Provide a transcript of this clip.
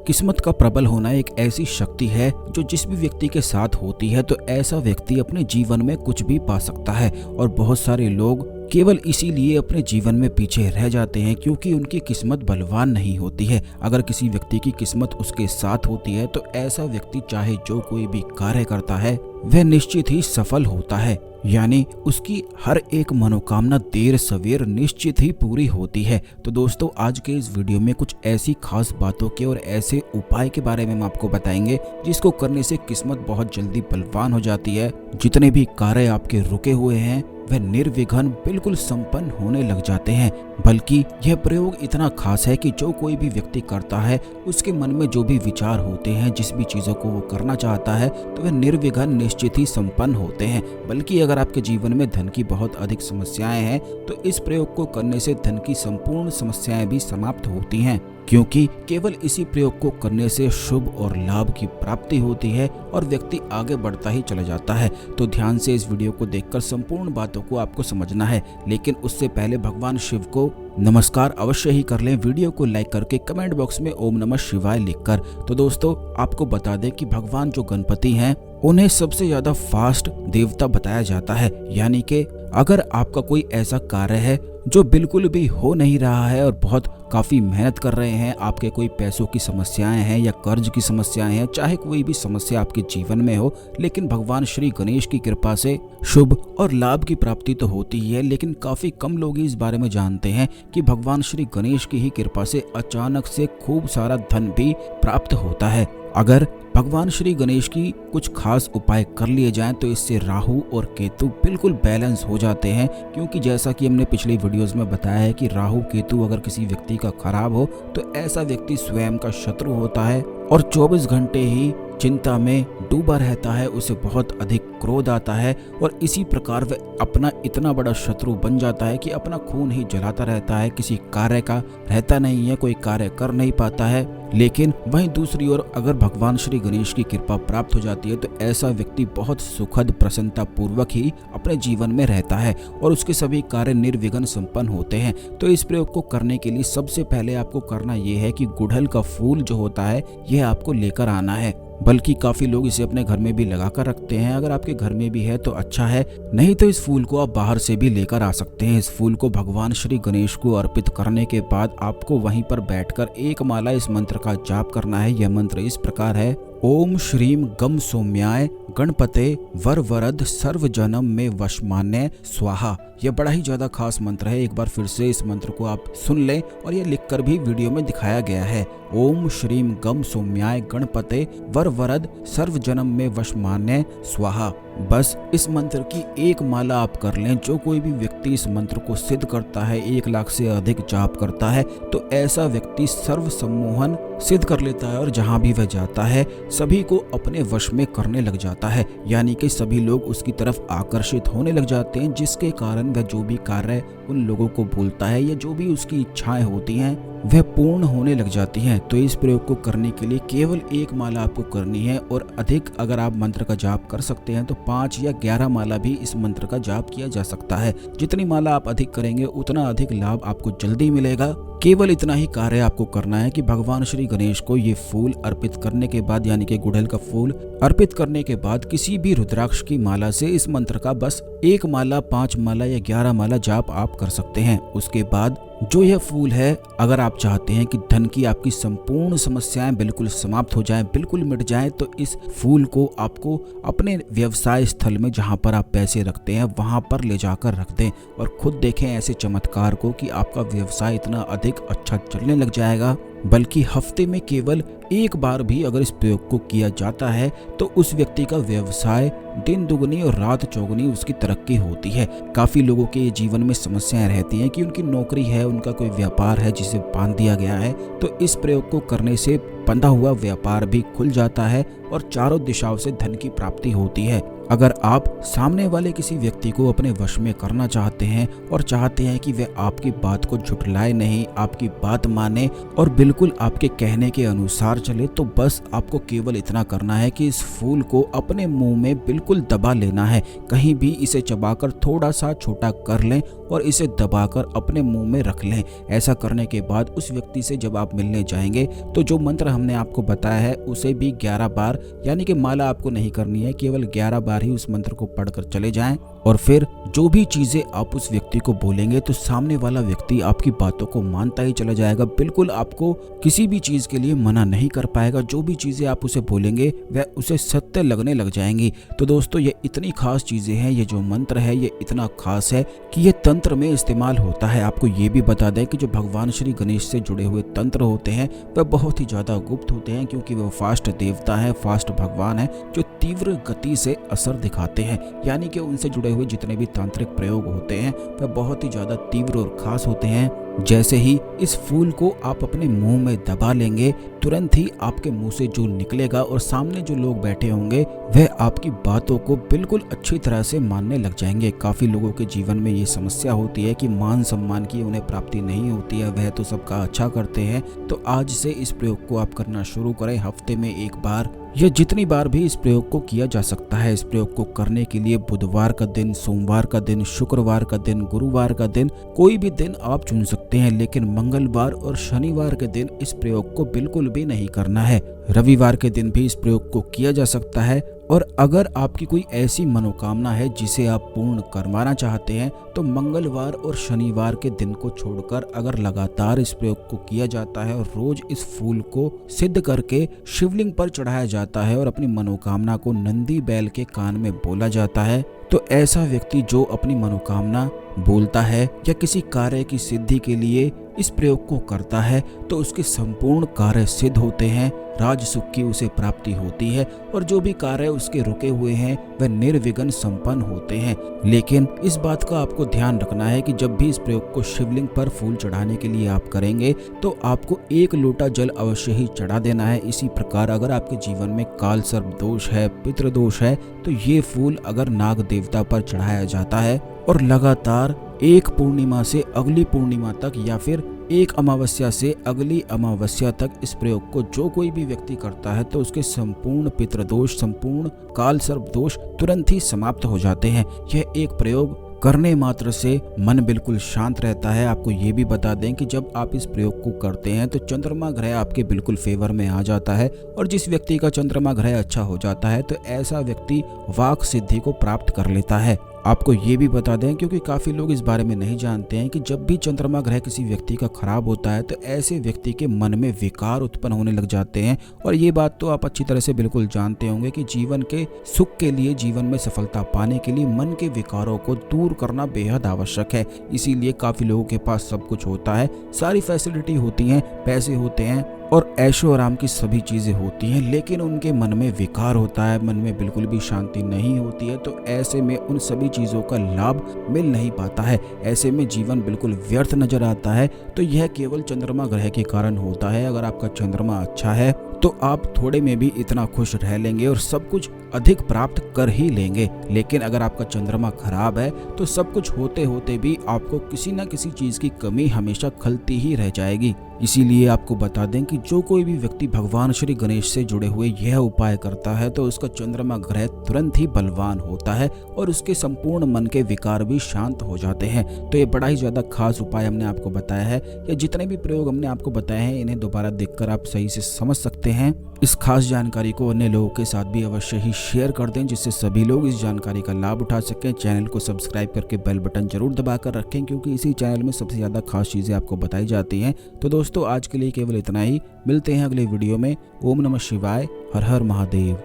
किस्मत का प्रबल होना एक ऐसी शक्ति है जो जिस भी व्यक्ति के साथ होती है तो ऐसा व्यक्ति अपने जीवन में कुछ भी पा सकता है। और बहुत सारे लोग केवल इसीलिए अपने जीवन में पीछे रह जाते हैं क्योंकि उनकी किस्मत बलवान नहीं होती है। अगर किसी व्यक्ति की किस्मत उसके साथ होती है तो ऐसा व्यक्ति चाहे जो कोई भी कार्य करता है वह निश्चित ही सफल होता है, यानी उसकी हर एक मनोकामना देर सवेर निश्चित ही पूरी होती है। तो दोस्तों, आज के इस वीडियो में कुछ ऐसी खास बातों के और ऐसे उपाय के बारे में हम आपको बताएंगे जिसको करने से किस्मत बहुत जल्दी बलवान हो जाती है। जितने भी कार्य आपके रुके हुए हैं वह निर्विघ्न बिल्कुल संपन्न होने लग जाते हैं। बल्कि यह प्रयोग इतना खास है कि जो कोई भी व्यक्ति करता है उसके मन में जो भी विचार होते हैं, जिस भी चीज़ों को वो करना चाहता है तो वह निर्विघ्न निश्चित ही संपन्न होते हैं। बल्कि अगर आपके जीवन में धन की बहुत अधिक समस्याएं हैं तो इस प्रयोग को करने से धन की संपूर्ण समस्याएं भी समाप्त होती हैं, क्योंकि केवल इसी प्रयोग को करने से शुभ और लाभ की प्राप्ति होती है और व्यक्ति आगे बढ़ता ही चला जाता है। तो ध्यान से इस वीडियो को देखकर संपूर्ण बातों को आपको समझना है, लेकिन उससे पहले भगवान शिव को नमस्कार अवश्य ही कर लें। वीडियो को लाइक करके कमेंट बॉक्स में ओम नमः शिवाय लिखकर। तो दोस्तों, आपको बता दें कि भगवान जो गणपति हैं उन्हें सबसे ज्यादा फास्ट देवता बताया जाता है। यानी कि अगर आपका कोई ऐसा कार्य है जो बिल्कुल भी हो नहीं रहा है और बहुत काफी मेहनत कर रहे हैं, आपके कोई पैसों की समस्याएं हैं या कर्ज की समस्याएं हैं, चाहे कोई भी समस्या आपके जीवन में हो, लेकिन भगवान श्री गणेश की कृपा से शुभ और लाभ की प्राप्ति तो होती ही है। लेकिन काफी कम लोग इस बारे में जानते हैं कि भगवान श्री गणेश की ही कृपा से अचानक से खूब सारा धन भी प्राप्त होता है। अगर भगवान श्री गणेश की कुछ खास उपाय कर लिए जाएं तो इससे राहु और केतु बिल्कुल बैलेंस हो जाते हैं, क्योंकि जैसा कि हमने पिछली वीडियोस में बताया है कि राहु केतु अगर किसी व्यक्ति का खराब हो तो ऐसा व्यक्ति स्वयं का शत्रु होता है और 24 घंटे ही चिंता में डूबा रहता है, उसे बहुत अधिक क्रोध आता है और इसी प्रकार वह अपना इतना बड़ा शत्रु बन जाता है कि अपना खून ही जलाता रहता है, किसी कार्य का रहता नहीं है, कोई कार्य कर नहीं पाता है। लेकिन वहीं दूसरी ओर अगर भगवान श्री गणेश की कृपा प्राप्त हो जाती है तो ऐसा व्यक्ति बहुत सुखद प्रसन्नता पूर्वक ही अपने जीवन में रहता है और उसके सभी कार्य निर्विघ्न संपन्न होते हैं। तो इस प्रयोग को करने के लिए सबसे पहले आपको करना यह है कि गुड़हल का फूल जो होता है यह आपको लेकर आना है। बल्कि काफी लोग इसे अपने घर में भी लगा कर रखते हैं। अगर आपके घर में भी है तो अच्छा है, नहीं तो इस फूल को आप बाहर से भी लेकर आ सकते हैं। इस फूल को भगवान श्री गणेश को अर्पित करने के बाद आपको वहीं पर बैठकर एक माला इस मंत्र का जाप करना है। यह मंत्र इस प्रकार है: ओम श्रीम गम सौम्याय गणपते वर वरद सर्व जन्म में वशमान्य स्वाहा। यह बड़ा ही ज्यादा खास मंत्र है। एक बार फिर से इस मंत्र को आप सुन लें और यह लिखकर भी वीडियो में दिखाया गया है। ओम श्रीम गम सौम्याय गणपते वर वरद सर्व जन्म में वशमान्य स्वाहा। बस इस मंत्र की एक माला आप कर लें। जो कोई भी व्यक्ति इस मंत्र को सिद्ध करता है, 1 लाख से अधिक जाप करता है, तो ऐसा व्यक्ति सर्व सम्मोहन सिद्ध कर लेता है और जहां भी वह जाता है सभी को अपने वश में करने लग जाता है। यानी कि सभी लोग उसकी तरफ आकर्षित होने लग जाते हैं, जिसके कारण वह जो भी कार्य उन लोगों को बोलता है या जो भी उसकी इच्छाएं होती हैं वह पूर्ण होने लग जाती हैं। तो इस प्रयोग को करने के लिए केवल एक माला आपको करनी है और अधिक अगर आप मंत्र का जाप कर सकते हैं तो 5 या 11 माला भी इस मंत्र का जाप किया जा सकता है। जितनी माला आप अधिक करेंगे उतना अधिक लाभ आपको जल्दी मिलेगा। केवल इतना ही कार्य आपको करना है कि भगवान श्री गणेश को ये फूल अर्पित करने के बाद, यानी कि गुड़हल का फूल अर्पित करने के बाद किसी भी रुद्राक्ष की माला से इस मंत्र का बस 1 माला, 5 माला या 11 माला जाप आप कर सकते हैं। उसके बाद जो यह फूल है, अगर आप चाहते हैं कि धन की आपकी संपूर्ण समस्याएं बिल्कुल समाप्त हो जाएं, बिल्कुल मिट जाएं, तो इस फूल को आपको अपने व्यवसाय स्थल में जहां पर आप पैसे रखते हैं वहां पर ले जाकर रख दें और खुद देखें ऐसे चमत्कार को कि आपका व्यवसाय इतना अधिक अच्छा चलने लग जाएगा। बल्कि हफ्ते में केवल एक बार भी अगर इस प्रयोग को किया जाता है तो उस व्यक्ति का व्यवसाय दिन दुगनी और रात चौगुनी उसकी तरक्की होती है। काफी लोगों के जीवन में समस्याएं रहती हैं कि उनकी नौकरी है, उनका कोई व्यापार है जिसे बांध दिया गया है, तो इस प्रयोग को करने से बंधा हुआ व्यापार भी खुल जाता है और चारों दिशाओं से धन की प्राप्ति होती है। अगर आप सामने वाले किसी व्यक्ति को अपने वश में करना चाहते हैं और चाहते हैं कि वह आपकी बात को झुठलाए नहीं, आपकी बात माने और बिल्कुल आपके कहने के अनुसार चले, तो बस आपको केवल इतना करना है कि इस फूल को अपने मुंह में बिल्कुल दबा लेना है। कहीं भी इसे चबाकर थोड़ा सा छोटा कर लें और इसे दबाकर अपने मुंह में रख लें। ऐसा करने के बाद उस व्यक्ति से जब आप मिलने जाएंगे तो जो मंत्र हमने आपको बताया है उसे भी 11 बार, यानी कि माला आपको नहीं करनी है, केवल 11 बार ही उस मंत्र को पढ़कर चले जाएं। और फिर जो भी चीजें आप उस व्यक्ति को बोलेंगे तो सामने वाला व्यक्ति आपकी बातों को मानता ही चला जाएगा। बिल्कुल आपको किसी भी चीज के लिए मना नहीं कर पाएगा। जो भी चीजें आप उसे बोलेंगे वह उसे सत्य लगने लग जाएंगी। तो दोस्तों, ये इतनी खास चीजें हैं, ये जो मंत्र है ये इतना खास है कि ये तंत्र में इस्तेमाल होता है। आपको ये भी बता दें कि जो भगवान श्री गणेश से जुड़े हुए तंत्र होते हैं वह बहुत ही ज्यादा गुप्त होते हैं, क्योंकि वह फास्ट देवता है, फास्ट भगवान है जो तीव्र गति से असर दिखाते हैं। यानी कि उनसे जुड़े हुए जितने भी तांत्रिक प्रयोग होते हैं वह बहुत ही ज्यादा तीव्र और खास होते हैं। जैसे ही इस फूल को आप अपने मुंह में दबा लेंगे, तुरंत ही आपके मुंह से जो निकलेगा और सामने जो लोग बैठे होंगे वह आपकी बातों को बिल्कुल अच्छी तरह से मानने लग जाएंगे। काफी लोगों के जीवन में ये समस्या होती है कि मान सम्मान की उन्हें प्राप्ति नहीं होती है, वह तो सबका अच्छा करते हैं। तो आज से इस प्रयोग को आप करना शुरू करें, हफ्ते में एक बार या जितनी बार भी इस प्रयोग को किया जा सकता है। इस प्रयोग को करने के लिए बुधवार का दिन, सोमवार का दिन, शुक्रवार का दिन, गुरुवार का दिन, कोई भी दिन आप चुन सकते हैं, लेकिन मंगलवार और शनिवार के दिन इस प्रयोग को बिल्कुल भी नहीं करना है। रविवार के दिन भी इस प्रयोग को किया जा सकता है। और अगर आपकी कोई ऐसी मनोकामना है जिसे आप पूर्ण करवाना चाहते हैं तो मंगलवार और शनिवार के दिन को छोड़कर अगर लगातार इस प्रयोग को किया जाता है और रोज इस फूल को सिद्ध करके शिवलिंग पर चढ़ाया जाता है और अपनी मनोकामना को नंदी बैल के कान में बोला जाता है, तो ऐसा व्यक्ति जो अपनी मनोकामना बोलता है या किसी कार्य की सिद्धि के लिए इस प्रयोग को करता है तो उसके संपूर्ण कार्य सिद्ध होते हैं, राज सुख की उसे प्राप्ति होती है और जो भी कार्य उसके रुके हुए हैं वह निर्विघ्न संपन्न होते हैं। लेकिन इस बात का आपको ध्यान रखना है कि जब भी इस प्रयोग को शिवलिंग पर फूल चढ़ाने के लिए आप करेंगे तो आपको 1 लोटा जल अवश्य ही चढ़ा देना है। इसी प्रकार अगर आपके जीवन में काल सर्प दोष है, पितृ दोष है, तो ये फूल अगर नाग देवता पर चढ़ाया जाता है और लगातार एक पूर्णिमा से अगली पूर्णिमा तक या फिर एक अमावस्या से अगली अमावस्या तक इस प्रयोग को जो कोई भी व्यक्ति करता है तो उसके संपूर्ण पितृदोष, संपूर्ण काल सर्प दोष तुरंत ही समाप्त हो जाते हैं। यह एक प्रयोग करने मात्र से मन बिल्कुल शांत रहता है। आपको ये भी बता दें कि जब आप इस प्रयोग को करते हैं तो चंद्रमा ग्रह आपके बिल्कुल फेवर में आ जाता है और जिस व्यक्ति का चंद्रमा ग्रह अच्छा हो जाता है तो ऐसा व्यक्ति वाक सिद्धि को प्राप्त कर लेता है। आपको ये भी बता दें, क्योंकि काफी लोग इस बारे में नहीं जानते हैं कि जब भी चंद्रमा ग्रह किसी व्यक्ति का खराब होता है तो ऐसे व्यक्ति के मन में विकार उत्पन्न होने लग जाते हैं। और ये बात तो आप अच्छी तरह से बिल्कुल जानते होंगे कि जीवन के सुख के लिए, जीवन में सफलता पाने के लिए मन के विकारों को दूर करना बेहद आवश्यक है। इसीलिए काफी लोगों के पास सब कुछ होता है, सारी फैसिलिटी होती है, पैसे होते हैं और ऐशो आराम की सभी चीजें होती हैं, लेकिन उनके मन में विकार होता है, मन में बिल्कुल भी शांति नहीं होती है। तो ऐसे में उन सभी चीजों का लाभ मिल नहीं पाता है, ऐसे में जीवन बिल्कुल व्यर्थ नजर आता है। तो यह केवल चंद्रमा ग्रह के कारण होता है। अगर आपका चंद्रमा अच्छा है तो आप थोड़े में भी इतना खुश रह लेंगे और सब कुछ अधिक प्राप्त कर ही लेंगे। लेकिन अगर आपका चंद्रमा खराब है तो सब कुछ होते होते भी आपको किसी न किसी चीज की कमी हमेशा खलती ही रह जाएगी। इसीलिए आपको बता दें कि जो कोई भी व्यक्ति भगवान श्री गणेश से जुड़े हुए यह उपाय करता है तो उसका चंद्रमा ग्रह तुरंत ही बलवान होता है और उसके संपूर्ण मन के विकार भी शांत हो जाते हैं। तो ये बड़ा ही ज्यादा खास उपाय हमने आपको बताया है। या जितने भी प्रयोग हमने आपको बताए हैं इन्हें दोबारा देखकर आप सही से समझ सकते हैं। इस खास जानकारी को अन्य लोगों के साथ भी अवश्य ही शेयर कर दें जिससे सभी लोग इस जानकारी का लाभ उठा सकें। चैनल को सब्सक्राइब करके बेल बटन जरूर दबाकर रखें, क्योंकि इसी चैनल में सबसे ज्यादा खास चीजें आपको बताई जाती हैं। तो दोस्तों, आज के लिए केवल इतना ही। मिलते हैं अगले वीडियो में। ओम नमः शिवाय। हर हर महादेव।